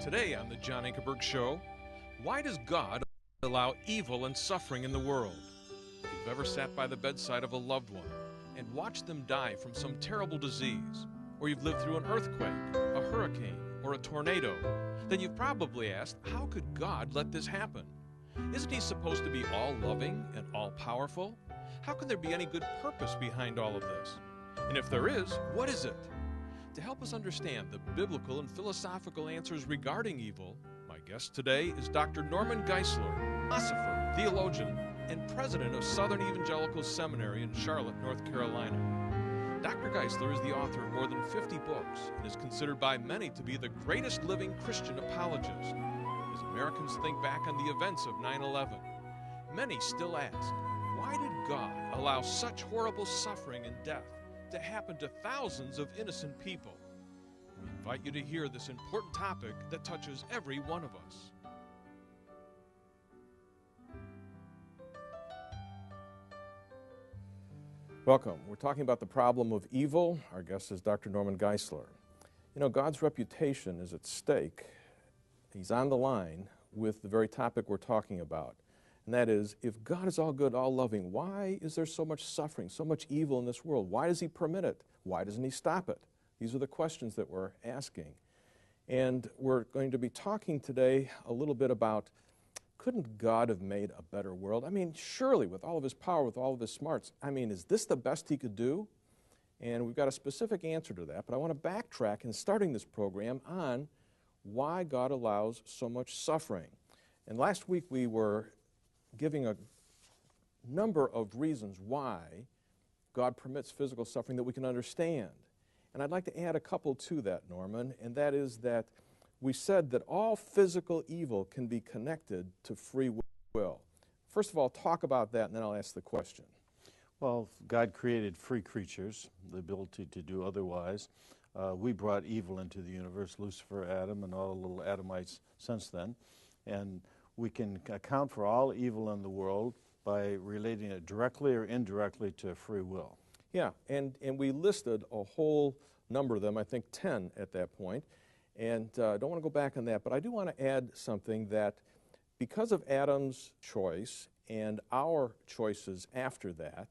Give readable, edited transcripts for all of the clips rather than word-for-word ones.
Today on the John Ankerberg Show, why does God allow evil and suffering in the world? If you've ever sat by the bedside of a loved one and watched them die from some terrible disease, or you've lived through an earthquake, a hurricane, or a tornado, then you've probably asked, how could God let this happen? Isn't He supposed to be all-loving and all-powerful? How can there be any good purpose behind all of this? And if there is, what is it? To help us understand the biblical and philosophical answers regarding evil, my guest today is Dr. Norman Geisler, philosopher, theologian, and president of Southern Evangelical Seminary in Charlotte, North Carolina. Dr. Geisler is the author of more than 50 books and is considered by many to be the greatest living Christian apologist. As Americans think back on the events of 9/11, many still ask, why did God allow such horrible suffering and death to happen to thousands of innocent people? We invite you to hear this important topic that touches every one of us. Welcome. We're talking about the problem of evil. Our guest is Dr. Norman Geisler. You know, God's reputation is at stake. He's on the line with the very topic we're talking about. And that is, if God is all good, all loving, why is there so much suffering, so much evil in this world? Why does He permit it? Why doesn't He stop it? These are the questions that we're asking. And we're going to be talking today a little bit about, couldn't God have made a better world? I mean, surely with all of His power, with all of His smarts, I mean, is this the best He could do? And we've got a specific answer to that, but I want to backtrack in starting this program on why God allows so much suffering. And last week we were giving a number of reasons why God permits physical suffering that we can understand. And I'd like to add a couple to that, Norman, and that is that we said that all physical evil can be connected to free will. First of all, talk about that, and then I'll ask the question. Well, God created free creatures, the ability to do otherwise. We brought evil into the universe, Lucifer, Adam, and all the little Adamites since then. And we can account for all evil in the world by relating it directly or indirectly to free will. Yeah, and we listed a whole number of them, I think 10 at that point. And I don't want to go back on that, but I do want to add something that because of Adam's choice and our choices after that,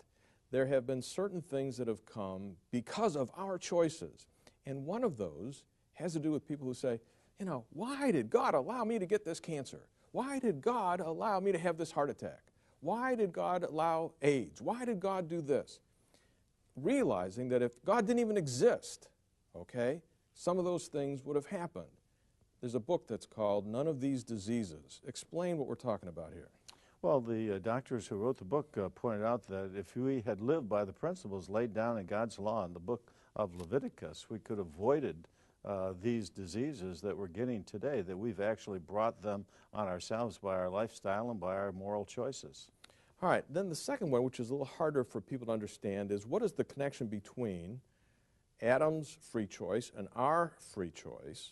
there have been certain things that have come because of our choices. And one of those has to do with people who say, you know, why did God allow me to get this cancer? Why did God allow me to have this heart attack? Why did God allow AIDS? Why did God do this? Realizing that if God didn't even exist, okay, some of those things would have happened. There's a book that's called None of These Diseases. Explain what we're talking about here. Well, the doctors who wrote the book pointed out that if we had lived by the principles laid down in God's law in the book of Leviticus, we could have avoided these diseases that we're getting today, that we've actually brought them on ourselves by our lifestyle and by our moral choices. All right, then the second one, which is a little harder for people to understand, is what is the connection between Adam's free choice and our free choice?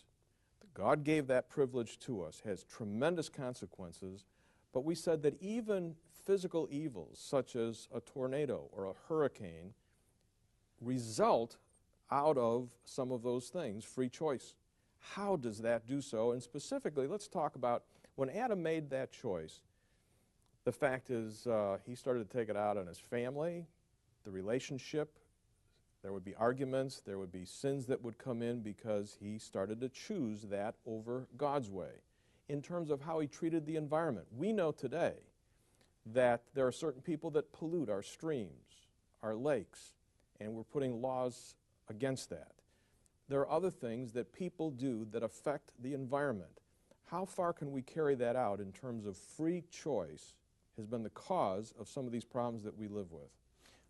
God gave that privilege to us, has tremendous consequences, but we said that even physical evils, such as a tornado or a hurricane, result out of some of those things, free choice. How does that do so? And specifically, let's talk about when Adam made that choice, the fact is he started to take it out on his family, the relationship. There would be arguments, there would be sins that would come in because he started to choose that over God's way. In terms of how he treated the environment, we know today that there are certain people that pollute our streams, our lakes, and we're putting laws against that. There are other things that people do that affect the environment. How far can we carry that out in terms of free choice has been the cause of some of these problems that we live with?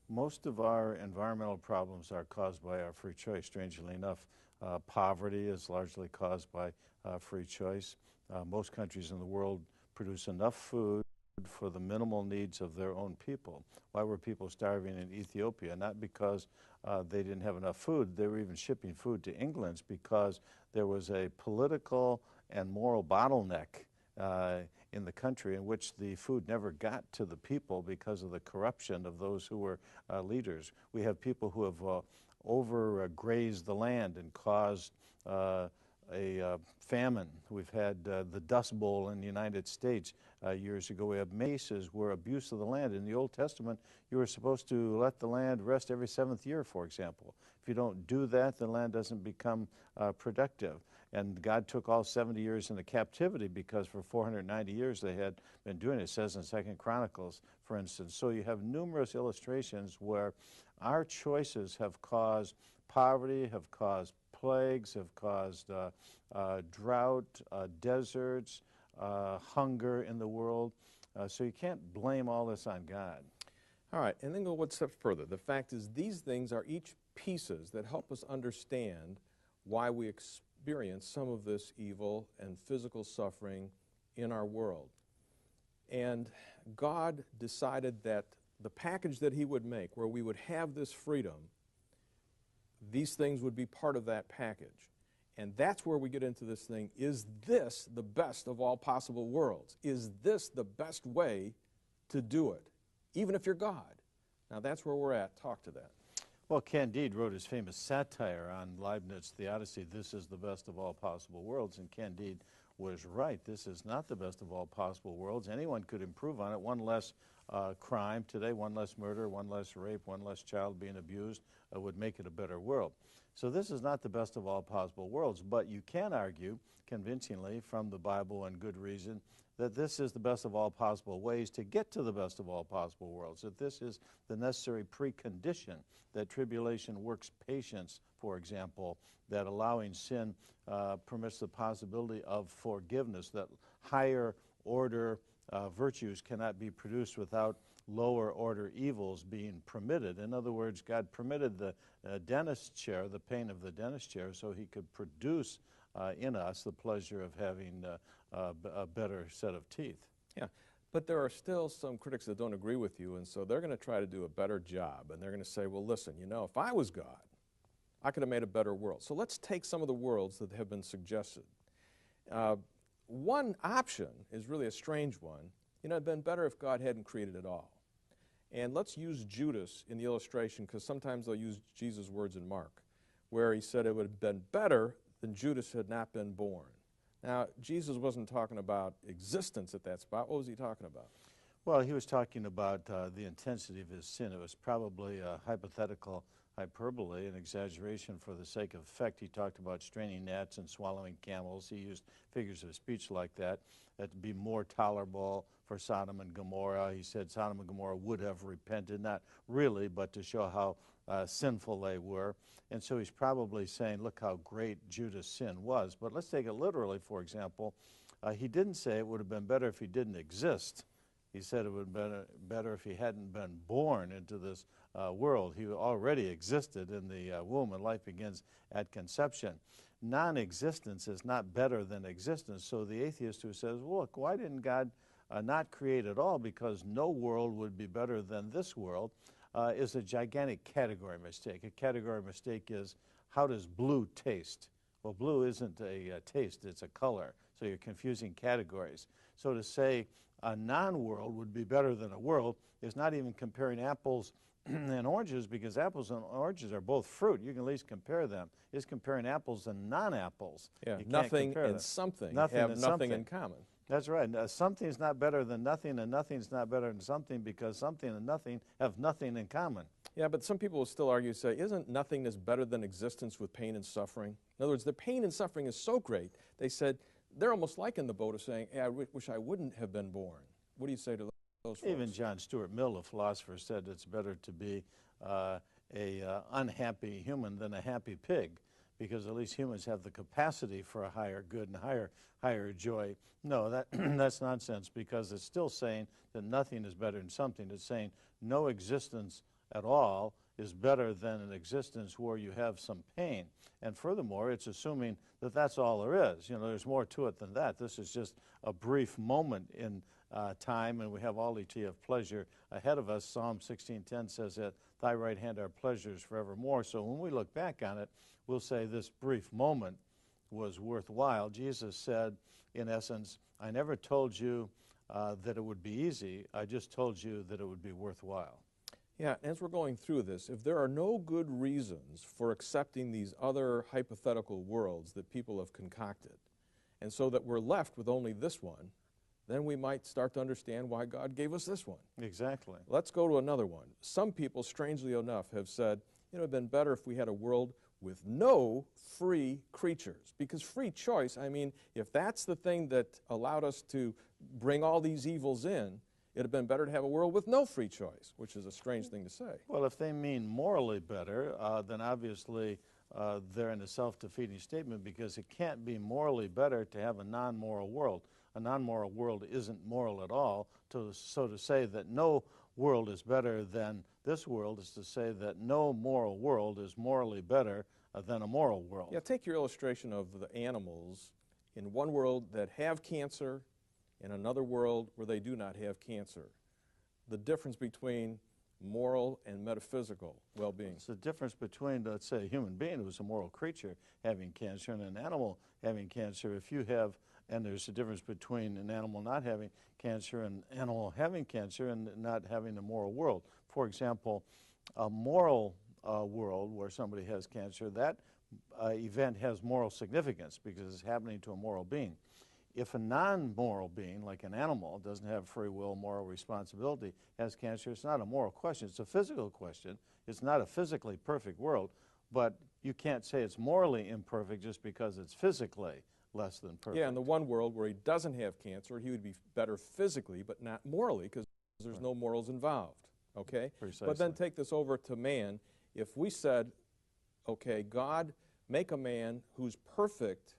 Most of our environmental problems are caused by our free choice, strangely enough. Poverty is largely caused by free choice. Most countries in the world produce enough food for the minimal needs of their own people. Why were people starving in Ethiopia? Not because they didn't have enough food. They were even shipping food to England because there was a political and moral bottleneck in the country in which the food never got to the people because of the corruption of those who were leaders. We have people who have overgrazed the land and caused famine. We've had the Dust Bowl in the United States years ago. We have cases where abuse of the land. In the Old Testament, you were supposed to let the land rest every 7th year, for example. If you don't do that, the land doesn't become productive. And God took all 70 years into captivity because for 490 years they had been doing it. It says in 2 Chronicles, for instance. So you have numerous illustrations where our choices have caused poverty, have caused plagues, have caused drought, deserts, hunger in the world. So you can't blame all this on God. All right, and then go one step further. The fact is these things are each pieces that help us understand why we experience some of this evil and physical suffering in our world. And God decided that the package that he would make, where we would have this freedom, these things would be part of that package. And that's where we get into this thing. Is this the best of all possible worlds? Is this the best way to do it, even if you're God? Now that's where we're at. Talk to that. Well, Candide wrote his famous satire on Leibniz's The Odyssey, "This is the best of all possible worlds," and Candide was right. This is not the best of all possible worlds. Anyone could improve on it. One less crime today, one less murder, one less rape, one less child being abused would make it a better world. So this is not the best of all possible worlds, but you can argue convincingly from the Bible and good reason that this is the best of all possible ways to get to the best of all possible worlds, that this is the necessary precondition, that tribulation works patience, for example, that allowing sin permits the possibility of forgiveness, that higher order virtues cannot be produced without lower order evils being permitted. In other words, God permitted the dentist chair, the pain of the dentist chair, so he could produce in us the pleasure of having a better set of teeth. Yeah, but there are still some critics that don't agree with you, and so they're going to try to do a better job, and they're going to say, well, listen, you know, if I was God, I could have made a better world. So let's take some of the worlds that have been suggested. One option is really a strange one. You know, it'd been better if God hadn't created it all. And let's use Judas in the illustration, because sometimes they'll use Jesus' words in Mark, where he said it would have been better than Judas had not been born. Now, Jesus wasn't talking about existence at that spot. What was he talking about? Well, he was talking about the intensity of his sin. It was probably a hypothetical hyperbole, an exaggeration for the sake of effect. He talked about straining gnats and swallowing camels. He used figures of speech like that to be more tolerable for Sodom and Gomorrah. He said Sodom and Gomorrah would have repented, not really, but to show how sinful they were. And so he's probably saying, look how great Judas' sin was. But let's take it literally, for example. He didn't say it would have been better if he didn't exist. He said it would have been better if he hadn't been born into this world. He already existed in the womb, and life begins at conception. Non-existence is not better than existence. So the atheist who says, well, look, why didn't God not create at all, because no world would be better than this world, is a gigantic category mistake. A category mistake is, how does blue taste? Well, blue isn't a taste, it's a color. So you're confusing categories. So to say a non-world would be better than a world is not even comparing apples and oranges, because apples and oranges are both fruit. You can at least compare them. It's comparing apples and non-apples. Yeah, nothing and something have nothing in common. That's right. Something's not better than nothing, and nothing's not better than something, because something and nothing have nothing in common. Yeah, but some people will still argue, say, isn't nothingness better than existence with pain and suffering? In other words, the pain and suffering is so great, they said, they're almost like in the boat of saying, hey, I wish I wouldn't have been born. What do you say to those folks? Even John Stuart Mill, the philosopher, said it's better to be an unhappy human than a happy pig, because at least humans have the capacity for a higher good and higher joy. No, that's nonsense, because it's still saying that nothing is better than something. It's saying no existence at all is better than an existence where you have some pain. And furthermore, it's assuming that that's all there is. You know, there's more to it than that. This is just a brief moment in time, and we have all eternity of pleasure ahead of us. Psalm 16:10 says that thy right hand are pleasures forevermore. So when we look back on it, we'll say this brief moment was worthwhile. Jesus said, in essence, I never told you that it would be easy. I just told you that it would be worthwhile. Yeah, as we're going through this, if there are no good reasons for accepting these other hypothetical worlds that people have concocted, and so that we're left with only this one, then we might start to understand why God gave us this one. Exactly. Let's go to another one. Some people, strangely enough, have said, you know, it'd been better if we had a world with no free creatures. Because free choice, I mean, if that's the thing that allowed us to bring all these evils in, it'd have been better to have a world with no free choice, which is a strange thing to say. Well, if they mean morally better, then obviously they're in a self-defeating statement, because it can't be morally better to have a non-moral world. A non-moral world isn't moral at all. So to say that no world is better than this world is to say that no moral world is morally better than a moral world. Yeah, take your illustration of the animals in one world that have cancer, in another world where they do not have cancer. The difference between moral and metaphysical well-being. It's the difference between, let's say, a human being who's a moral creature having cancer and an animal having cancer. If you have, and there's a difference between an animal not having cancer and an animal having cancer and not having a moral world. For example, a moral world where somebody has cancer, that event has moral significance because it's happening to a moral being. If a non-moral being, like an animal, doesn't have free will, moral responsibility, has cancer, it's not a moral question. It's a physical question. It's not a physically perfect world, but you can't say it's morally imperfect just because it's physically less than perfect. Yeah, in the one world where he doesn't have cancer, he would be better physically, but not morally, because there's no morals involved, okay? Precisely. But then take this over to man. If we said, okay, God, make a man who's perfect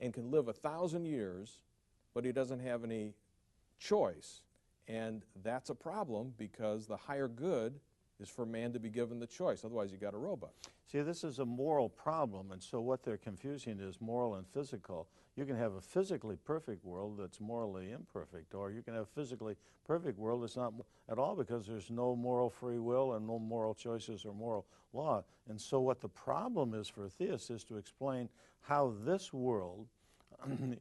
and can live 1,000 years, but he doesn't have any choice. And that's a problem, because the higher good is for man to be given the choice. Otherwise, you got a robot. See, this is a moral problem, and so what they're confusing is moral and physical. You can have a physically perfect world that's morally imperfect, or you can have a physically perfect world that's not at all, because there's no moral free will and no moral choices or moral law. And so what the problem is for theists is to explain how this world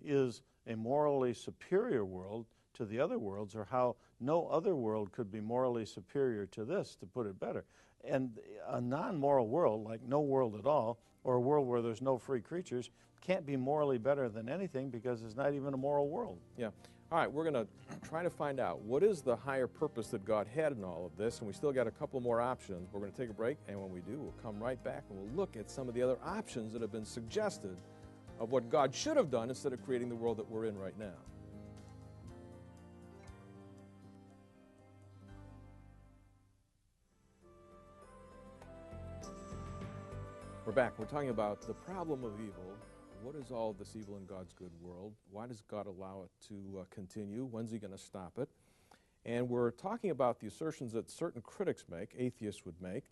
is a morally superior world to the other worlds, or how no other world could be morally superior to this, to put it better. And a non-moral world, like no world at all, or a world where there's no free creatures, can't be morally better than anything, because it's not even a moral world. Yeah. All right, we're going to try to find out what is the higher purpose that God had in all of this, and we still got a couple more options. We're going to take a break, and when we do, we'll come right back and we'll look at some of the other options that have been suggested of what God should have done instead of creating the world that we're in right now. We're back. We're talking about the problem of evil. What is all this evil in God's good world? Why does God allow it to continue? When's he going to stop it? And we're talking about the assertions that certain critics make, atheists would make,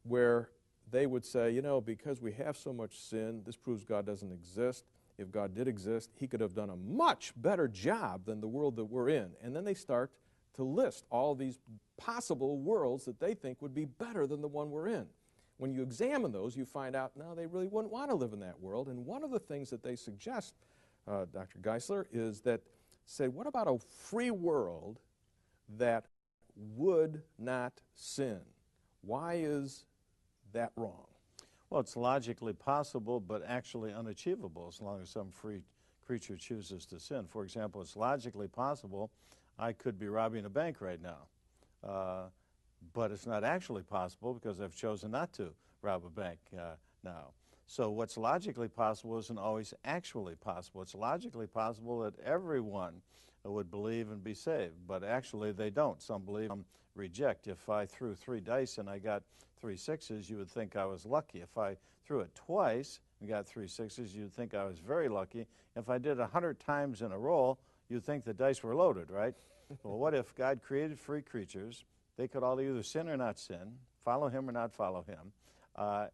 where they would say, you know, because we have so much sin, this proves God doesn't exist. If God did exist, he could have done a much better job than the world that we're in. And then they start to list all these possible worlds that they think would be better than the one we're in. When you examine those, you find out, no, they really wouldn't want to live in that world. And one of the things that they suggest, Dr. Geisler, is that, say, what about a free world that would not sin? Why is that wrong? Well, it's logically possible, but actually unachievable as long as some free creature chooses to sin. For example, it's logically possible I could be robbing a bank right now. But it's not actually possible because I've chosen not to rob a bank now. So what's logically possible isn't always actually possible. It's logically possible that everyone would believe and be saved, but actually they don't. Some believe, some reject. If I threw 3 dice and I got 3 sixes, you would think I was lucky. If I threw it twice and got 3 sixes, you'd think I was very lucky. If I did 100 times in a row, you'd think the dice were loaded, right? Well, what if God created free creatures? They could all either sin or not sin, follow him or not follow him,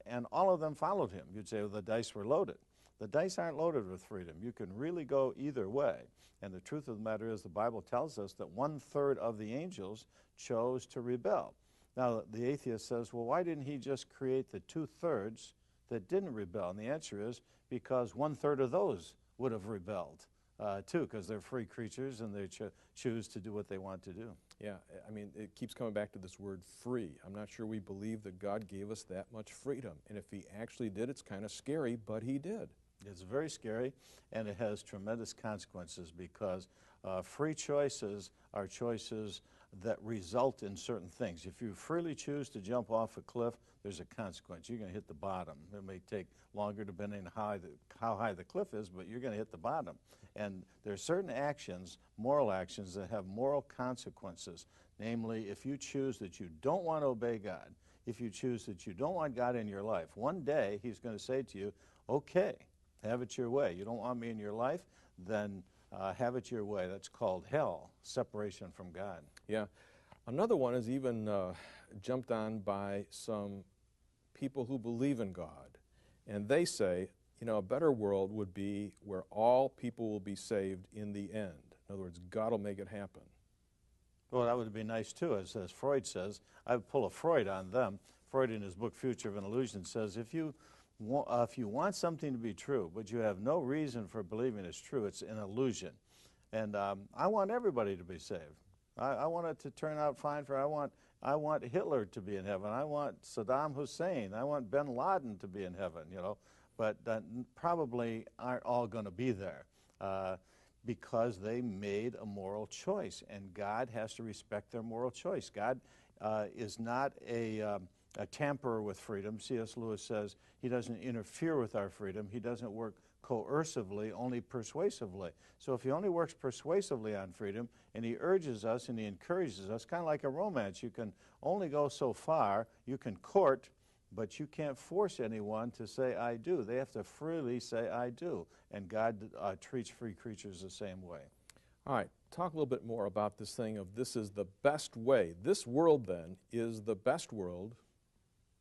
and all of them followed him. You'd say, well, the dice were loaded. The dice aren't loaded with freedom. You can really go either way. And the truth of the matter is the Bible tells us that 1/3 of the angels chose to rebel. Now, the atheist says, well, why didn't he just create the 2/3 that didn't rebel? And the answer is because 1/3 of those would have rebelled. too, because they're free creatures and they choose to do what they want to do. Yeah, I mean, it keeps coming back to this word free. I'm not sure we believe that God gave us that much freedom. And if he actually did, it's kind of scary, but he did. It's very scary, and it has tremendous consequences because free choices are choices that result in certain things. If you freely choose to jump off a cliff, there's a consequence. You're going to hit the bottom. It may take longer depending on how high the cliff is, but you're going to hit the bottom. And there are certain actions, moral actions, that have moral consequences. Namely, if you choose that you don't want to obey God, if you choose that you don't want God in your life, one day he's going to say to you, okay, have it your way. You don't want me in your life? Then have it your way. That's called hell, separation from God. Yeah. Another one is even jumped on by some people who believe in God. And they say, you know, a better world would be where all people will be saved in the end. In other words, God will make it happen. Well, that would be nice too, as Freud says. I would pull a Freud on them. Freud, in his book Future of an Illusion, says if you want something to be true, but you have no reason for believing it's true, it's an illusion. And I want everybody to be saved. I want it to turn out fine for, I want Hitler to be in heaven. I want Saddam Hussein. I want bin Laden to be in heaven, you know. But probably aren't all going to be there because they made a moral choice, and God has to respect their moral choice. God is not a tamperer with freedom. C.S. Lewis says he doesn't interfere with our freedom. He doesn't work coercively, only persuasively. So if he only works persuasively on freedom, and he urges us and he encourages us, kind of like a romance, you can only go so far. You can court, but you can't force anyone to say, I do. They have to freely say, I do. And God treats free creatures the same way. All right, talk a little bit more about this thing of this is the best way. This world, then, is the best world,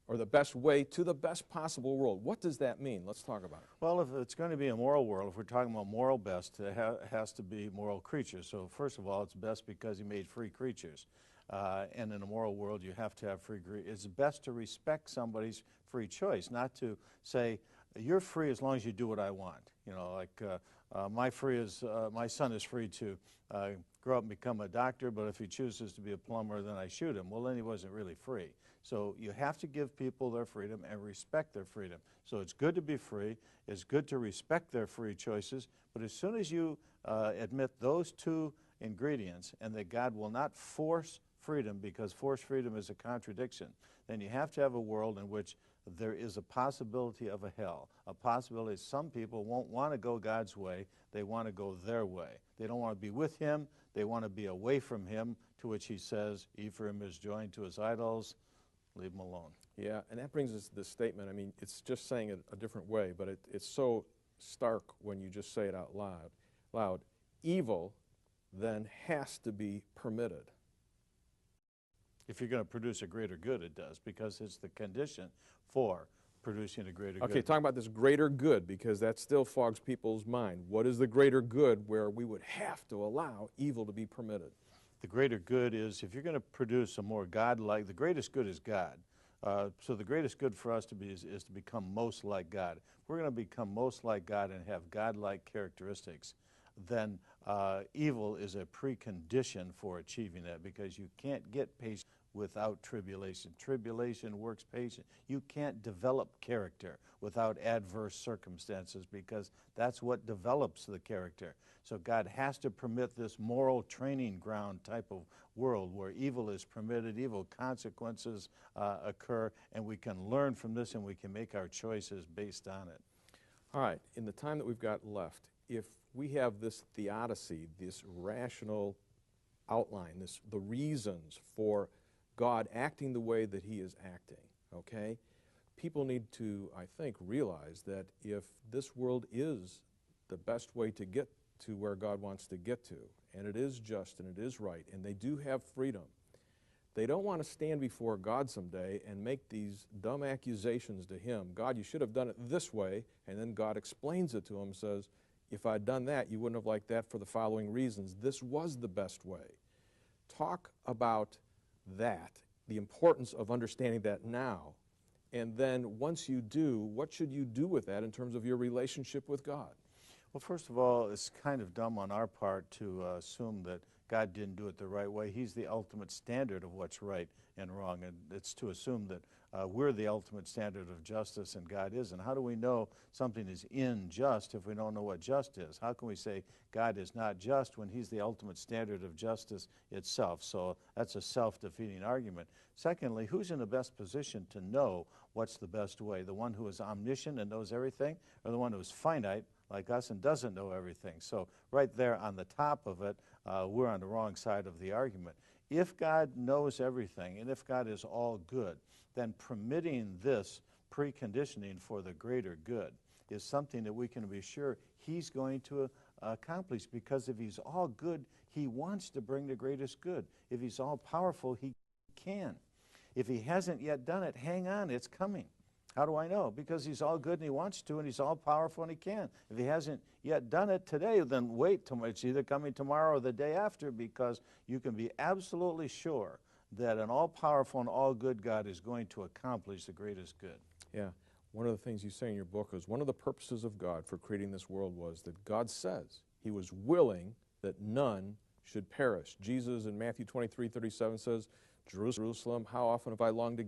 or the best way to the best possible world. What does that mean? Let's talk about it. Well, if it's going to be a moral world, if we're talking about moral best, it has to be moral creatures. So first of all, it's best because he made free creatures. And in a moral world, you have to have free creatures. It's best to respect somebody's free choice, not to say, you're free as long as you do what I want. You know, like my son is free to grow up and become a doctor, but if he chooses to be a plumber, then I shoot him. Well, then he wasn't really free. So you have to give people their freedom and respect their freedom. So it's good to be free. It's good to respect their free choices. But as soon as you admit those two ingredients and that God will not force freedom, because forced freedom is a contradiction, then you have to have a world in which there is a possibility of a hell, a possibility some people won't want to go God's way, they want to go their way. They don't want to be with him, they want to be away from him, to which he says, Ephraim is joined to his idols, leave him alone. Yeah, and that brings us to this statement. I mean, it's just saying it a different way, but it's so stark when you just say it out loud. Evil then has to be permitted. If you're going to produce a greater good, it does, because it's the condition for producing a greater good. Okay, talking about this greater good, because that still fogs people's mind. What is the greater good where we would have to allow evil to be permitted? The greater good is, if you're going to produce a more God-like, the greatest good is God. So the greatest good for us to be is to become most like God. If we're going to become most like God and have God-like characteristics, then evil is a precondition for achieving that, because you can't get patience without tribulation. Tribulation works patience. You can't develop character without adverse circumstances, because that's what develops the character. So God has to permit this moral training ground type of world where evil is permitted, evil consequences occur, and we can learn from this and we can make our choices based on it. All right, in the time that we've got left, if we have this theodicy, this rational outline, the reasons for God acting the way that he is acting, okay? People need to, I think, realize that if this world is the best way to get to where God wants to get to, and it is just and it is right, and they do have freedom, they don't want to stand before God someday and make these dumb accusations to him. God, you should have done it this way, and then God explains it to him and says, if I'd done that, you wouldn't have liked that for the following reasons. This was the best way. Talk about that, the importance of understanding that now, and then once you do, what should you do with that in terms of your relationship with God? Well, first of all, it's kind of dumb on our part to assume that God didn't do it the right way. He's the ultimate standard of what's right and wrong, and it's to assume that we're the ultimate standard of justice and God isn't. How do we know something is unjust if we don't know what just is? How can we say God is not just when He's the ultimate standard of justice itself? So that's a self-defeating argument. Secondly, who's in the best position to know what's the best way? The one who is omniscient and knows everything, or the one who is finite like us and doesn't know everything? So right there on the top of it, we're on the wrong side of the argument. If God knows everything, and if God is all good, then permitting this preconditioning for the greater good is something that we can be sure He's going to accomplish, because if He's all good, He wants to bring the greatest good. If He's all powerful, He can. If He hasn't yet done it, hang on, it's coming. How do I know? Because He's all good and He wants to, and He's all powerful and He can. If He hasn't yet done it today, then wait till it's either coming tomorrow or the day after, because you can be absolutely sure that an all-powerful and all-good God is going to accomplish the greatest good. Yeah. One of the things you say in your book is one of the purposes of God for creating this world was that God says He was willing that none should perish. Jesus in Matthew 23:37 says, Jerusalem, how often have I longed to